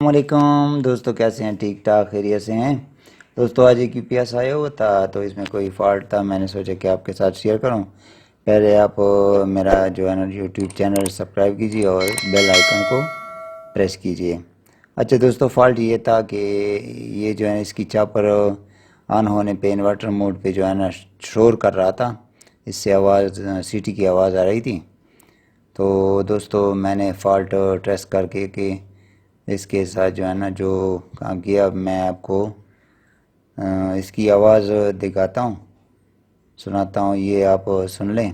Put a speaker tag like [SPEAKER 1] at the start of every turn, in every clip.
[SPEAKER 1] السلام علیکم دوستو، کیسے ہیں؟ ٹھیک ٹھاک خیریت سے ہیں دوستو؟ آج ایک UPS آیا ہوا تھا تو اس میں کوئی فالٹ تھا، میں نے سوچا کہ آپ کے ساتھ شیئر کروں۔ پہلے آپ میرا جو ہے نا YouTube چینل سبسکرائب کیجیے اور بیل آئیکن کو پریس کیجیے۔ اچھا دوستو، فالٹ یہ تھا کہ یہ جو ہے اس کی چاپر آن ہونے پہ انورٹر موڈ پہ جو ہے نا شور کر رہا تھا، اس سے آواز سیٹی کی آواز آ رہی تھی۔ تو دوستو میں نے فالٹ ٹریس کر کے کہ اس کے ساتھ جو ہے نا جو کام کیا، اب میں آپ کو اس کی آواز دکھاتا ہوں، سناتا ہوں، یہ آپ سن لیں۔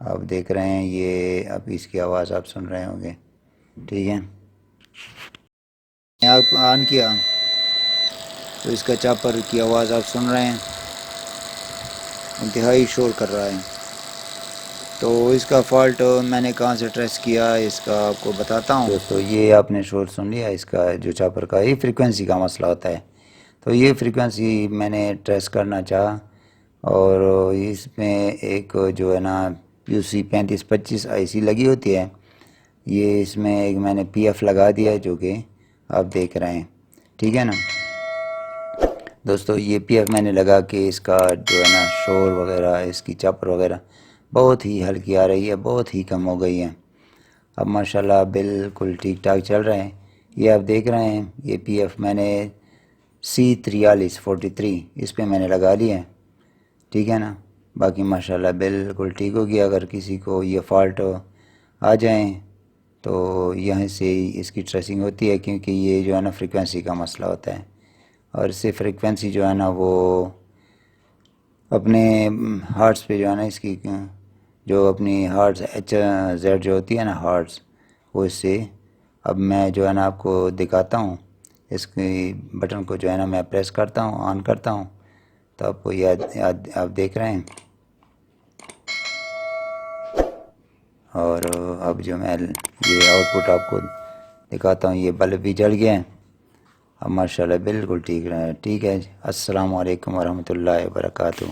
[SPEAKER 1] آپ دیکھ رہے ہیں یہ، اب اس کی آواز آپ سن رہے ہوں گے، ٹھیک ہے؟ میں آپ آن کیا تو اس کا چاپر کی آواز آپ سن رہے ہیں، انتہائی شور کر رہا ہے۔ تو اس کا فالٹ میں نے کہاں سے ٹریس کیا، اس کا آپ کو بتاتا ہوں۔ دوستو یہ آپ نے شور سن لیا، اس کا جو چاپر کا یہ فریکوینسی کا مسئلہ ہوتا ہے۔ تو یہ فریکوینسی میں نے ٹریس کرنا چاہا، اور اس میں ایک جو ہے نا UC 3525 IC لگی ہوتی ہے، یہ اس میں ایک میں نے PF لگا دیا ہے جو کہ آپ دیکھ رہے ہیں، ٹھیک ہے نا دوستو؟ یہ PF میں نے لگا کہ اس کا جو ہے نا شور وغیرہ، اس کی چاپر وغیرہ بہت ہی ہلکی آ رہی ہے، بہت ہی کم ہو گئی ہے۔ اب ماشاءاللہ بالکل ٹھیک ٹھاک چل رہے ہیں۔ یہ آپ دیکھ رہے ہیں، یہ PF میں نے C4343 اس پہ میں نے لگا لیا ہے، ٹھیک ہے نا؟ باقی ماشاءاللہ بالکل ٹھیک ہو گیا۔ اگر کسی کو یہ فالٹ آ جائیں تو یہیں سے اس کی ٹریسنگ ہوتی ہے، کیونکہ یہ جو ہے نا فریکوینسی کا مسئلہ ہوتا ہے، اور اس سے فریکوینسی جو ہے نا وہ اپنے ہارٹس پہ جو ہے نا اس کی جو اپنی ہارٹس HZ جو ہوتی ہے نا ہارٹس، وہ اس سے اب میں جو ہے نا آپ کو دکھاتا ہوں، اس کی بٹن کو جو ہے نا میں پریس کرتا ہوں، آن کرتا ہوں، تو آپ کو یاد آپ دیکھ رہے ہیں، اور اب جو میں یہ آؤٹ پٹ آپ کو دکھاتا ہوں، یہ بلب بھی جل گیا ہے۔ اب ماشاءاللہ بالکل ٹھیک رہے، ٹھیک ہے جی۔ السلام علیکم ورحمۃ اللہ وبرکاتہ۔